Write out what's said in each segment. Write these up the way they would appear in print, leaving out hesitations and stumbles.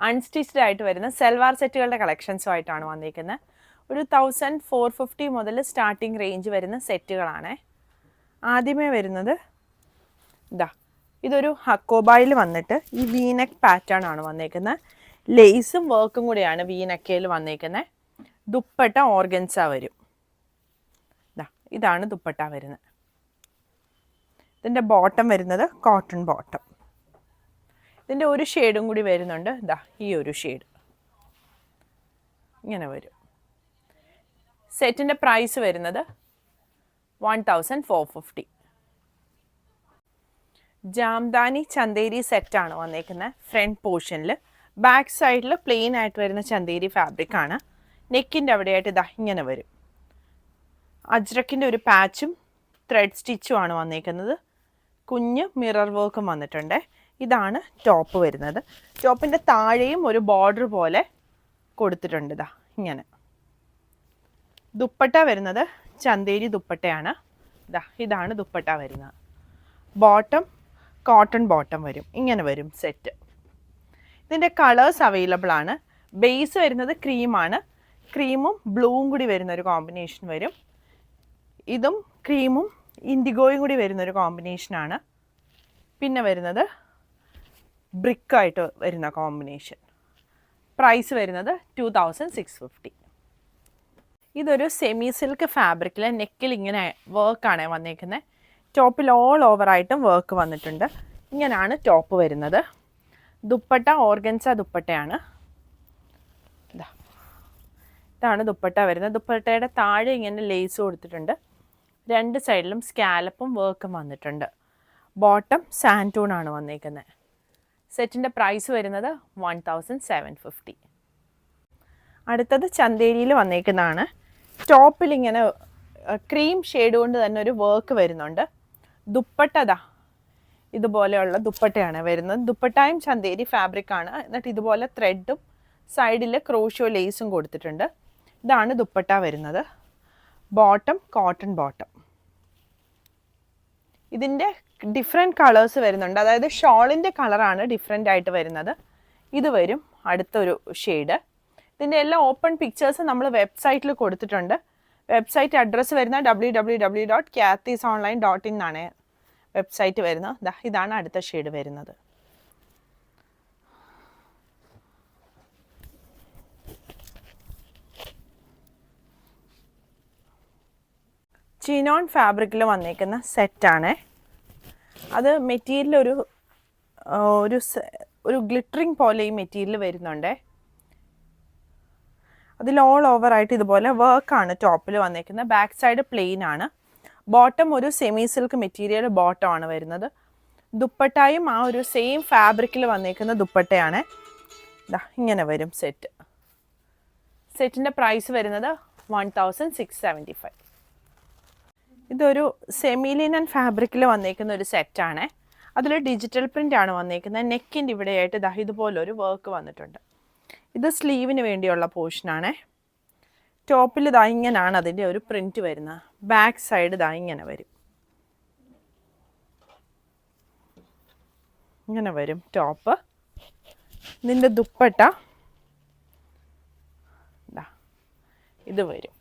Unstitched ആയിട്ട് വരുന്ന സെൽവാർ സെറ്റുകളുടെ കളക്ഷൻസുമായിട്ടാണ് വന്നിരിക്കുന്നത്. ഒരു 1450 മുതൽ സ്റ്റാർട്ടിംഗ് റേഞ്ച് വരുന്ന സെറ്റുകളാണ്. ആദ്യമേ വരുന്നത് ഇതൊരു ഹക്കോബായിൽ വന്നിട്ട് ഈ വീനെക്ക് പാറ്റേൺ ആണ് വന്നിരിക്കുന്നത്. ലേസും വർക്കും കൂടിയാണ് വീനെക്കയിൽ വന്നിരിക്കുന്നത്. ദുപ്പട്ട ഓർഗൻസ വരും. ഇതാണ് ദുപ്പട്ട വരുന്നത്. ഇതിൻ്റെ ബോട്ടം വരുന്നത് കോട്ടൺ ബോട്ടം. ഇതിൻ്റെ ഒരു ഷെയ്ഡും കൂടി വരുന്നുണ്ട്. ഈ ഒരു ഷെയ്ഡ് ഇങ്ങനെ വരും. സെറ്റിൻ്റെ പ്രൈസ് വരുന്നത് 1450. ജാംദാനി ചന്തേരി സെറ്റാണ് വന്നേക്കുന്നത്. ഫ്രണ്ട് പോർഷനിൽ ബാക്ക് സൈഡിൽ പ്ലെയിൻ ആയിട്ട് വരുന്ന ചന്തേരി ഫാബ്രിക് ആണ്. നെക്കിൻ്റെ അവിടെയായിട്ട് ഇങ്ങനെ വരും. അജ്രക്കിൻ്റെ ഒരു പാച്ചും ത്രെഡ് സ്റ്റിച്ചും ആണ് വന്നേക്കുന്നത്. കുഞ്ഞ് മിറർ വർക്കും വന്നിട്ടുണ്ട്. ഇതാണ് ടോപ്പ് വരുന്നത്. ടോപ്പിൻ്റെ താഴെയും ഒരു ബോർഡർ പോലെ കൊടുത്തിട്ടുണ്ട്. ഇങ്ങനെ. ദുപ്പട്ട വരുന്നത് ചന്തേരി ദുപ്പട്ടയാണ്. ഇതാണ് ദുപ്പട്ട വരുന്നത്. ബോട്ടം കോട്ടൺ ബോട്ടം വരും. ഇങ്ങനെ വരും സെറ്റ്. ഇതിൻ്റെ കളേഴ്സ് അവൈലബിൾ ആണ്. ബേസ് വരുന്നത് ക്രീമാണ്. ക്രീമും ബ്ലൂവും കൂടി വരുന്നൊരു കോമ്പിനേഷൻ വരും. ഇതും ക്രീമും ഇൻഡിഗോയും കൂടി വരുന്നൊരു കോമ്പിനേഷനാണ്. പിന്നെ വരുന്നത് ബ്രിക്കായിട്ട് വരുന്ന കോമ്പിനേഷൻ. പ്രൈസ് വരുന്നത് 2650. ഇതൊരു സെമി സിൽക്ക് ഫാബ്രിക്കിൽ നെക്കിൽ ഇങ്ങനെ വർക്കാണ് വന്നേക്കുന്നത്. ടോപ്പിൽ ഓൾ ഓവറായിട്ടും വർക്ക് വന്നിട്ടുണ്ട്. ഇങ്ങനെയാണ് ടോപ്പ് വരുന്നത്. ദുപ്പട്ട ഓർഗൻസ ദുപ്പട്ടയാണ്. ഇതാണ് ദുപ്പട്ട വരുന്നത്. ദുപ്പട്ടയുടെ താഴെ ഇങ്ങനെ ലേസ് കൊടുത്തിട്ടുണ്ട്. രണ്ട് സൈഡിലും സ്കാലപ്പും വർക്കും വന്നിട്ടുണ്ട്. ബോട്ടം സാൻറ്റൂൺ ആണ് വന്നേക്കുന്നത്. സെറ്റിൻ്റെ പ്രൈസ് വരുന്നത് 1750. അടുത്തത് ചന്തേരിയിൽ വന്നേക്കുന്നതാണ്. ടോപ്പിൽ ഇങ്ങനെ ക്രീം ഷെയ്ഡ് കൊണ്ട് തന്നെ ഒരു വർക്ക് വരുന്നുണ്ട്. ദുപ്പട്ട ഇതുപോലെയുള്ള ദുപ്പട്ടയാണ് വരുന്നത്. ദുപ്പട്ടയും ചന്തേരി ഫാബ്രിക്കാണ്. എന്നിട്ട് ഇതുപോലെ ത്രെഡും സൈഡിൽ ക്രോഷ്യോ ലേസും കൊടുത്തിട്ടുണ്ട്. ഇതാണ് ദുപ്പട്ട വരുന്നത്. Bottom cotton bottom. ഇതിൻ്റെ ഡിഫറെൻറ്റ് കളേഴ്സ് വരുന്നുണ്ട്. അതായത് ഷോളിൻ്റെ കളറാണ് ഡിഫറെൻ്റ് ആയിട്ട് വരുന്നത്. ഇത് വരും അടുത്തൊരു ഷെയ്ഡ്. ഇതിൻ്റെ എല്ലാ ഓപ്പൺ പിക്ചേഴ്സ് നമ്മൾ വെബ്സൈറ്റിൽ കൊടുത്തിട്ടുണ്ട്. വെബ്സൈറ്റ് അഡ്രസ്സ് വരുന്ന www.kathysonline.in എന്നാണ് വെബ്സൈറ്റ് വരുന്നത്. ഇതാണ് അടുത്ത ഷെയ്ഡ് വരുന്നത്. ചിനോൺ ഫാബ്രിക്കിൽ വന്നേക്കുന്ന സെറ്റാണ്. അത് മെറ്റീരിയൽ ഒരു ഗ്ലിറ്ററിങ് പോലെ ഈ മെറ്റീരിയൽ വരുന്നുണ്ട്. അതിൽ ഓൾ ഓവറായിട്ട് ഇതുപോലെ വർക്കാണ് ടോപ്പിൽ വന്നേക്കുന്നത്. ബാക്ക് സൈഡ് പ്ലെയിൻ ആണ്. ബോട്ടം ഒരു സെമി സിൽക്ക് മെറ്റീരിയൽ ബോട്ടമാണ് വരുന്നത്. ദുപ്പട്ടയും ആ ഒരു സെയിം ഫാബ്രിക്കിൽ വന്നേക്കുന്ന ദുപ്പട്ടയാണ്. ഇങ്ങനെ വരും സെറ്റ്. സെറ്റിൻ്റെ പ്രൈസ് വരുന്നത് 1675. ഇതൊരു സെമി ലിനൻ ഫാബ്രിക്കിൽ വന്നേക്കുന്ന ഒരു സെറ്റാണ്. അതിൽ ഡിജിറ്റൽ പ്രിൻ്റ് ആണ് വന്നേക്കുന്നത്. നെക്കിൻ്റെ ഇവിടെയായിട്ട് ഇതുപോലൊരു വർക്ക് വന്നിട്ടുണ്ട്. ഇത് സ്ലീവിന് വേണ്ടിയുള്ള പോർഷനാണ്. ടോപ്പിൽ ഇങ്ങനെയാണ് അതിൻ്റെ ഒരു പ്രിൻറ്റ് വരുന്നത്. ബാക്ക് സൈഡ് ഇങ്ങനെ വരും. ഇങ്ങനെ വരും ടോപ്പ്. ഇതിൻ്റെ ദുപ്പട്ട ഇത് വരും.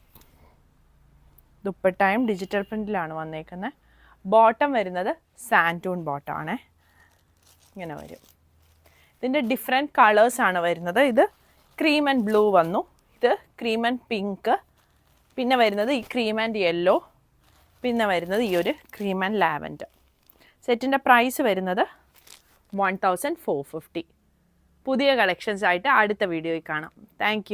ദുപ്പട്ടയും ഡിജിറ്റൽ പ്രിൻറ്റിലാണ് വന്നേക്കുന്നത്. ബോട്ടം വരുന്നത് സാൻറ്റൂൺ ബോട്ടമാണ്. ഇങ്ങനെ വരും. ഇതിൻ്റെ ഡിഫറെൻറ്റ് കളേഴ്സാണ് വരുന്നത്. ഇത് ക്രീം ആൻഡ് ബ്ലൂ വന്നു. ഇത് ക്രീം ആൻഡ് പിങ്ക്. പിന്നെ വരുന്നത് ഈ ക്രീം ആൻഡ് യെല്ലോ. പിന്നെ വരുന്നത് ഈ ഒരു ക്രീം ആൻഡ് ലാവൻഡർ. സെറ്റിൻ്റെ പ്രൈസ് വരുന്നത് 1450. പുതിയ കളക്ഷൻസ് ആയിട്ട് അടുത്ത വീഡിയോയിൽ കാണാം. താങ്ക്